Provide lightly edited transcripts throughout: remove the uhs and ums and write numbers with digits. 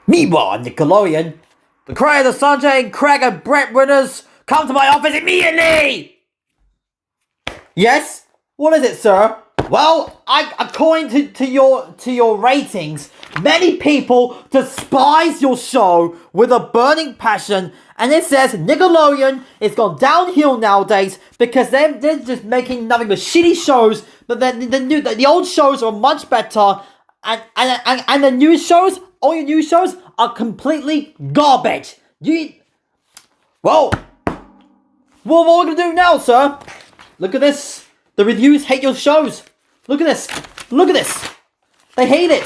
Meanwhile, on Nickelodeon, the creators Sanjay and Craig and Brett winners come to my office immediately! Yes? What is it, sir? Well, according to your ratings, many people despise your show with a burning passion, and it says Nickelodeon is gone downhill nowadays because they're just making nothing but shitty shows, but then the old shows are much better, and the new shows, all your new shows are completely garbage. Well, what are we gonna do now, sir? Look at this. The reviews hate your shows. Look at this. Look at this. They hate it.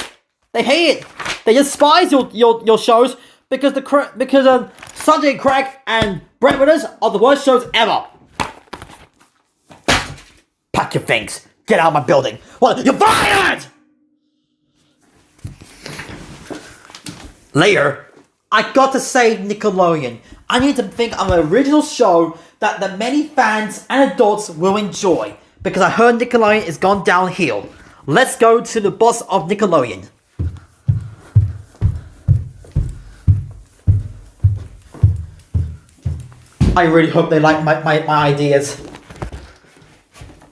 They hate it. They despise your shows because Sanjay, Craig, and Brett Winners are the worst shows ever. Pack your things. Get out of my building. Well, you're fired! Later, I got to save Nickelodeon. I need to think of an original show that many fans and adults will enjoy. Because I heard Nickelodeon is gone downhill. Let's go to the boss of Nickelodeon. I really hope they like my ideas.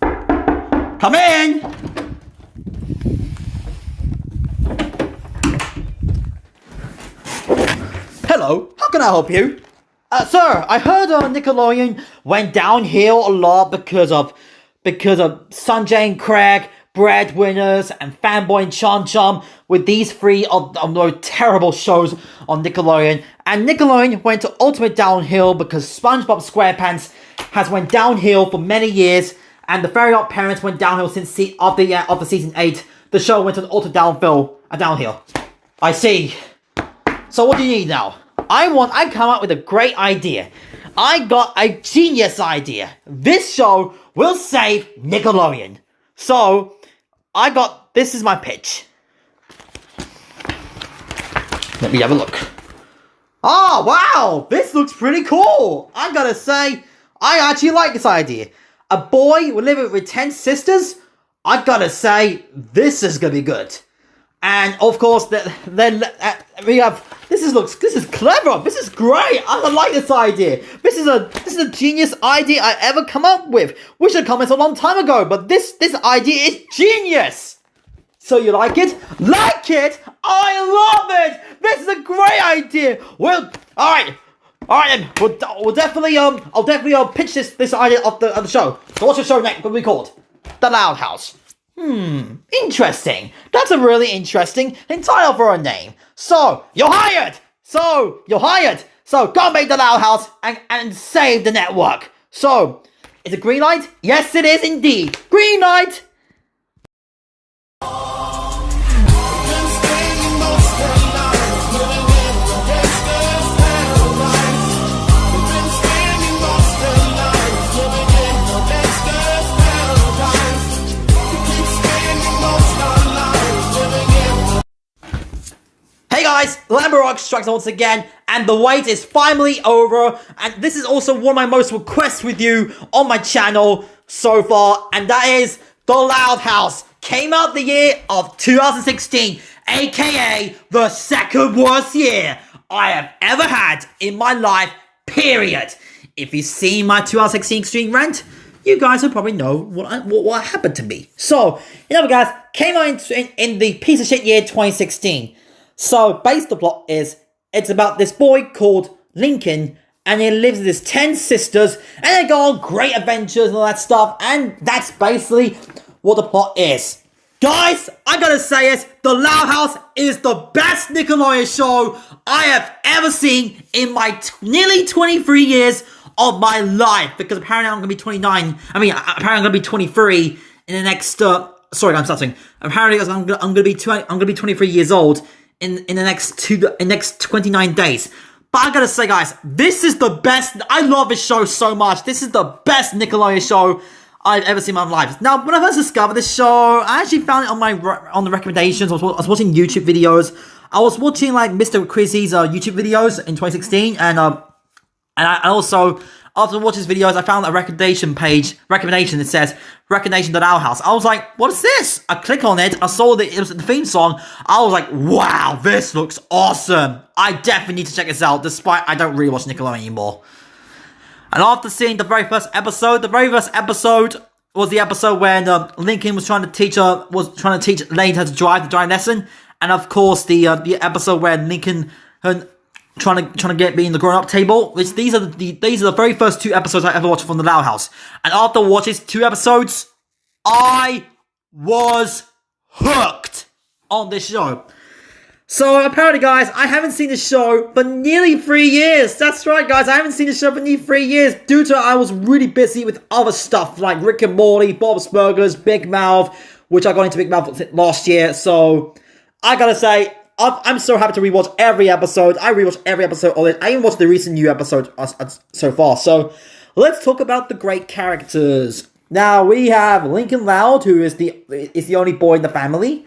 Come in! Hello, how can I help you? Sir, I heard Nickelodeon went downhill a lot because of Sanjay and Craig, Breadwinners, and Fanboy and Chom Chom with these three of those terrible shows on Nickelodeon. And Nickelodeon went to ultimate downhill because SpongeBob SquarePants has went downhill for many years, and the Fairy Odd Parents went downhill since after season 8. The show went to an ultimate downhill. I see. So what do you need now? I come up with a great idea. I got a genius idea. This show will save Nickelodeon. So, this is my pitch. Let me have a look. Oh, wow! This looks pretty cool! I gotta say, I actually like this idea. A boy living with 10 sisters? I gotta say, this is gonna be good. And of course, then we have. This is clever. This is great. I like this idea. This is a genius idea I ever come up with. We should have come a long time ago, but this idea is genius. So you like it? Like it? I love it. This is a great idea. Well, all right then. We'll definitely I'll definitely pitch this idea of the show. So what's your show next? What will we call it? The Loud House. Interesting. That's a really interesting title for a name. So, you're hired! So, go make the Loud House and save the network. So, is it green light? Yes, it is indeed. Green light! Hey guys, Lambo rockstrikes once again, and the wait is finally over, and this is also one of my most requests with you on my channel so far, and that is The Loud House. Came out the year of 2016, aka the second worst year I have ever had in my life, period. If you've seen my 2016 Extreme Rant, you guys will probably know what happened to me. So, guys, came out in the piece of shit year 2016. So, basically the plot is, it's about this boy called Lincoln, and he lives with his 10 sisters, and they go on great adventures and all that stuff, and that's basically what the plot is. Guys, I gotta say it, The Loud House is the best Nickelodeon show I have ever seen in my nearly 23 years of my life, because apparently I'm gonna be 29, apparently I'm gonna be 23 in the next, sorry, I'm starting. Apparently I'm gonna be 23 years old in the next 29 days. But I gotta say, guys, this is the best. I love this show so much. This is the best Nickelodeon show I've ever seen in my life. Now, when I first discovered this show, I actually found it on the recommendations. I was watching YouTube videos. I was watching like Mr. Quizzy's YouTube videos in 2016, and I also after watching his videos, I found a recommendation that says, recommendation to Loud House. I was like, what is this? I click on it, I saw that it was the theme song. I was like, wow, this looks awesome. I definitely need to check this out, despite I don't really watch Nickelodeon anymore. And after seeing the very first episode was the episode when Lincoln was trying to teach Lane how to drive the driving lesson, and of course the episode where Lincoln trying to get me in the grown-up table. Which these are the very first 2 episodes I ever watched from the Loud House, and after watching 2 episodes, I was hooked on this show. So, apparently, guys, I haven't seen the show for nearly 3 years. That's right, guys, I haven't seen the show for nearly 3 years due to I was really busy with other stuff like Rick and Morty, Bob's Burgers, Big Mouth, which I got into Big Mouth last year. So, I gotta say, I'm so happy to rewatch every episode. I rewatched every episode of it. I even watched the recent new episode so far. So, let's talk about the great characters. Now, we have Lincoln Loud, who is the only boy in the family.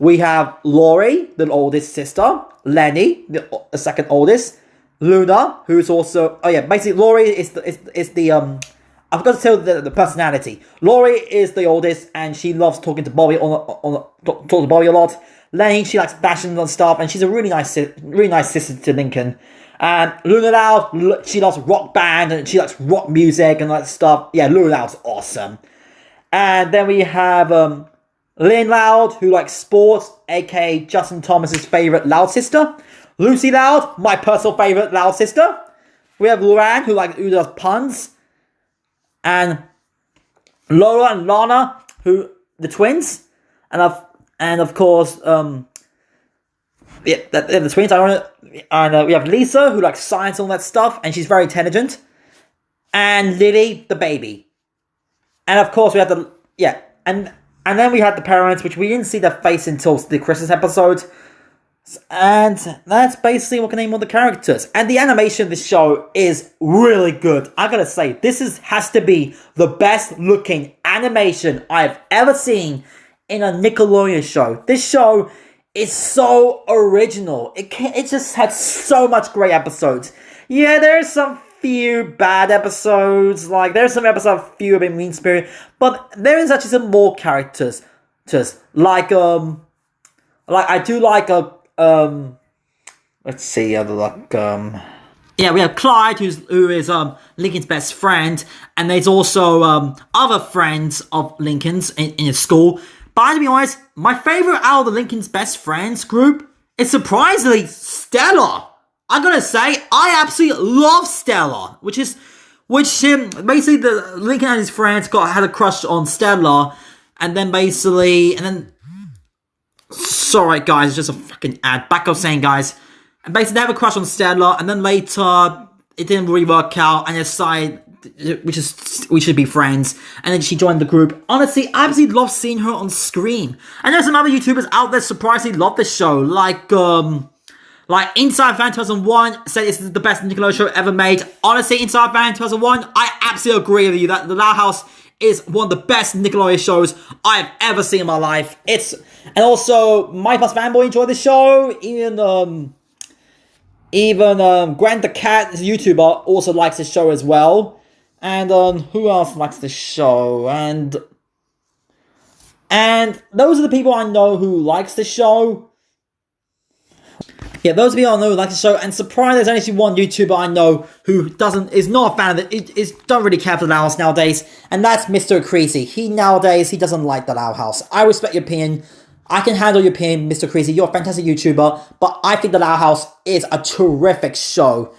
We have Lori, the oldest sister. Lenny, the second oldest. Luna, who's also... Oh yeah, basically Lori is the I forgot to tell the personality. Lori is the oldest, and she loves talking to Bobby talk to Bobby a lot. Lenny, she likes fashion and stuff, and she's a really nice sister to Lincoln. And Luna Loud, she loves rock band, and she likes rock music and that stuff. Yeah, Luna Loud's awesome. And then we have Lynn Loud, who likes sports, aka Justin Thomas's favourite Loud sister. Lucy Loud, my personal favourite Loud sister. We have Luann, who does puns. And Lola and Lana, who the twins. And of course, the twins. And we have Lisa, who likes science and all that stuff, and she's very intelligent. And Lily, the baby. And of course, we have and then we had the parents, which we didn't see their face until the Christmas episode. And that's basically what can name all the characters. And the animation of this show is really good. I gotta say, this has to be the best looking animation I've ever seen in a Nickelodeon show. This show is so original. It just had so much great episodes. Yeah, there's some few bad episodes, like there's some episodes few a bit mean spirit, but there is actually some more characters, just like I do like let's see, yeah, we have Clyde, who is Lincoln's best friend, and there's also other friends of Lincoln's in his school. But to be honest, my favorite out of the Lincoln's best friends group is surprisingly Stella. I'm gonna say, I absolutely love Stella, which basically the Lincoln and his friends had a crush on Stella, sorry guys, it's just a fucking ad. Back up saying, guys, and basically they have a crush on Stella, and then later it didn't really work out, and they decided we should be friends, and then she joined the group. Honestly, I absolutely love seeing her on screen. I know some other YouTubers out there surprisingly love this show, like Inside Fan 2001 said this is the best Nickelodeon show ever made. Honestly, Inside Fan 2001, I absolutely agree with you that The Loud House is one of the best Nickelodeon shows I've ever seen in my life. And also My Plus Fanboy enjoyed the show. Even Grant the Cat, this YouTuber, also likes this show as well. And who else likes this show? And those are the people I know who likes this show. Yeah, those of you I know who like the show, and surprised there's only one YouTuber I know who is not a fan of it, don't really care for the Loud House nowadays, and that's Mr. Creasy. He doesn't like the Loud House. I respect your opinion. I can handle your opinion, Mr. Creasy. You're a fantastic YouTuber, but I think the Loud House is a terrific show.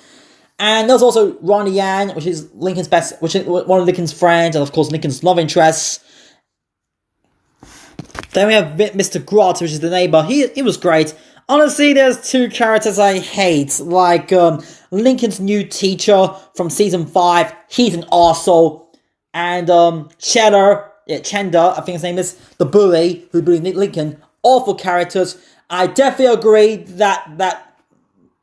And there's also Ronnie Yan, which is one of Lincoln's friends, and of course Lincoln's love interest. Then we have Mr. Grot, which is the neighbor. He was great. Honestly, there's 2 characters I hate, like Lincoln's new teacher from season 5. He's an arsehole. And Chender, I think his name is, the bully who bullied Lincoln. Awful characters. I definitely agree that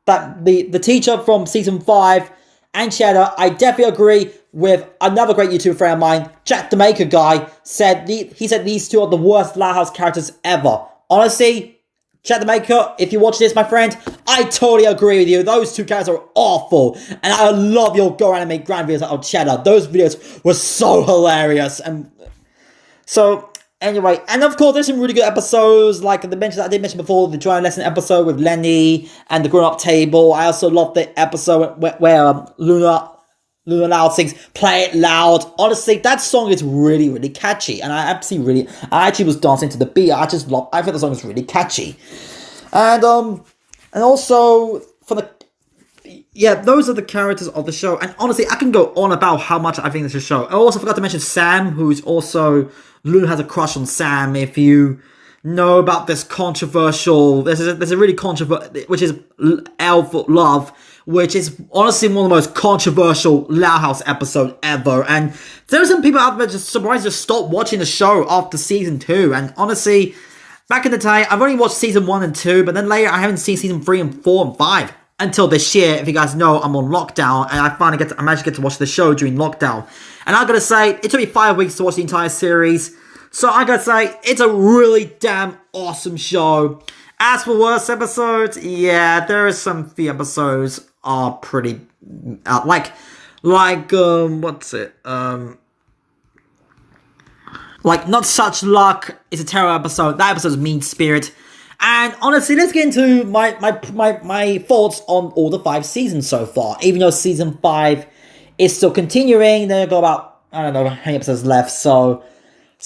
the teacher from season 5 and Chender, I definitely agree with another great YouTuber friend of mine, Jack the Maker guy, he said these 2 are the worst Loud House characters ever. Honestly, Chad the Maker, if you watch this, my friend, I totally agree with you. Those two characters are awful. And I love your Go Anime Grand videos of Cheddar. Those videos were so hilarious. And so, anyway, and of course, there's some really good episodes, like the mention that I did mention before, the drawing lesson episode with Lenny and the grown-up table. I also love the episode where Luna Loud sings "Play It Loud." Honestly, that song is really, really catchy, and I actually was dancing to the beat. I thought the song is really catchy, and also for those are the characters of the show. And honestly, I can go on about how much I think this is a show. I also forgot to mention Sam, who's also Luna has a crush on Sam. If you know about this controversial, there's a really controversial, which is Elf Love, which is honestly one of the most controversial Loud House episodes ever. And there are some people out there just surprised to stop watching the show after season 2. And honestly, back in the day, I've only watched season 1 and 2, but then later I haven't seen season 3 and 4 and 5 until this year. If you guys know, I'm on lockdown, and I managed to get to watch the show during lockdown. And I gotta say, it took me 5 weeks to watch the entire series. So I gotta say, it's a really damn awesome show. As for worst episodes, yeah, there are some few episodes are pretty, like Not Such Luck is a terrible episode. That episode is Mean Spirit. And honestly, let's get into my thoughts on all the 5 seasons so far. Even though season 5 is still continuing, then I've got about, I don't know how many episodes left, so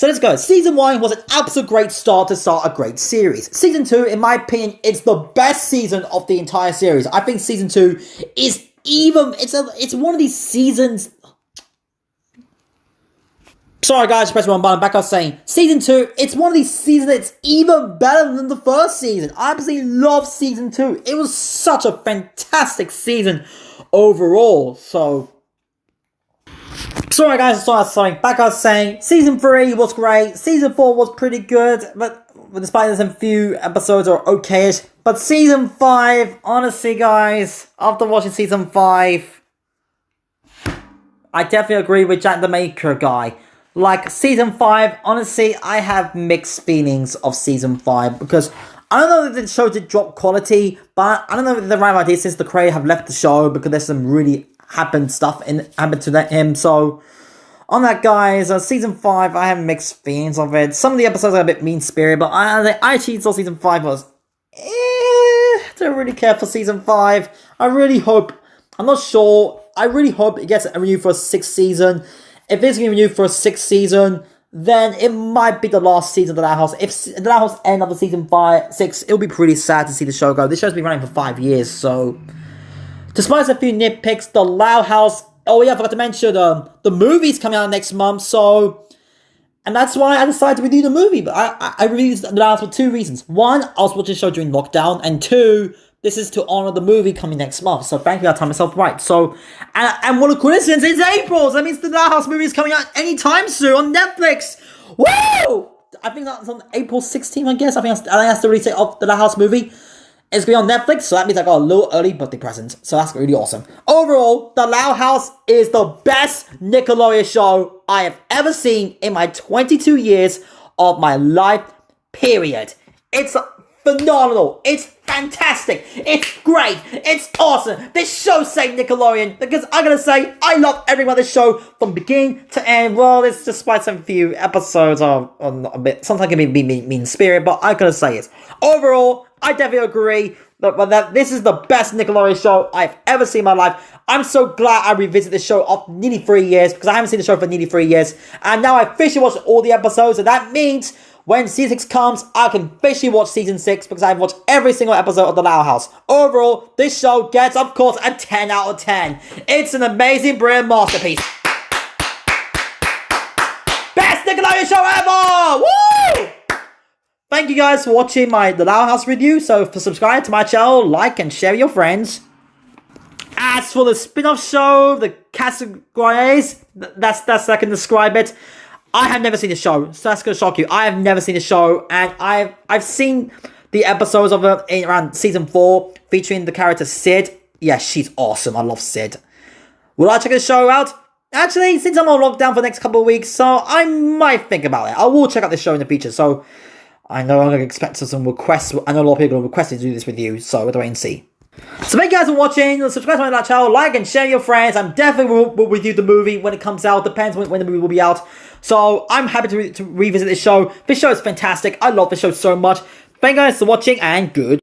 let's go. Season 1 was an absolute great start to start a great series. Season 2, in my opinion, it's the best season of the entire series. I think season 2 is it's one of these seasons. Sorry guys, press the wrong button. Back I was saying, season 2, it's one of these seasons that's even better than the first season. I absolutely love season 2. It was such a fantastic season overall. So, sorry guys, back I was saying, season 3 was great, season 4 was pretty good, but despite some few episodes are okay-ish. But season 5, honestly guys, after watching season 5, I definitely agree with Jack the Maker guy. Like, season 5, honestly, I have mixed feelings of season 5, because I don't know if the show did drop quality, but I don't know if the right idea since the creator have left the show, because there's some really happened to him. So on that, guys, season 5, I have mixed feelings of it. Some of the episodes are a bit mean-spirited, but I actually thought season 5 was don't really care for season 5. I'm not sure, I really hope it gets a renewed for a 6th season. If it's going to be renewed for a 6th season, then it might be the last season of The Loud House. If The Loud House end of the season 6, it'll be pretty sad to see the show go. This show's been running for 5 years, so despite a few nitpicks, The Loud House, oh yeah, I forgot to mention, the movie's coming out next month, so, and that's why I decided to review the movie. But I reviewed The Loud House for 2 reasons. 1, I was watching the show during lockdown, and 2, this is to honor the movie coming next month, so thankfully I timed myself right. So, and what a coincidence, it's April, so that means The Loud House movie is coming out anytime soon on Netflix. Woo! I think that's on April 16th, I guess. I think that's the release date of The Loud House movie. It's going to be on Netflix, so that means I got a little early birthday present. So that's really awesome. Overall, The Loud House is the best Nickelodeon show I have ever seen in my 22 years of my life, period. It's phenomenal. It's fantastic. It's great. It's awesome. This show saved Nickelodeon, because I gotta say, I love everyone on this show from beginning to end. Well, it's despite some few episodes are a bit, sometimes can be mean spirit, but I gotta say it. Overall, I definitely agree that this is the best Nickelodeon show I've ever seen in my life. I'm so glad I revisited this show after nearly 3 years, because I haven't seen the show for nearly 3 years, and now I officially watched all the episodes, and that means when season 6 comes, I can officially watch season 6, because I've watched every single episode of The Loud House. Overall, this show gets, of course, a 10 out of 10. It's an amazing, brilliant masterpiece. Best Nickelodeon show ever! Woo! Thank you guys for watching my The Loud House review. So for subscribe to my channel, like and share with your friends. As for the spin-off show, the categories, that's I can describe it. I have never seen the show, so that's gonna shock you. I have never seen the show, and I've seen the episodes of it in around season 4, featuring the character Sid. Yeah, she's awesome. I love Sid. Will I check the show out? Actually, since I'm on lockdown for the next couple of weeks, so I might think about it. I will check out the show in the future. So I know I'm going to expect some requests. I know a lot of people are going to request me to do this with you, so we'll wait and see. So thank you guys for watching. Subscribe to my channel, like and share your friends. I'm definitely will review the movie when it comes out. Depends when the movie will be out. So I'm happy to revisit this show. This show is fantastic. I love this show so much. Thank you guys for watching and good.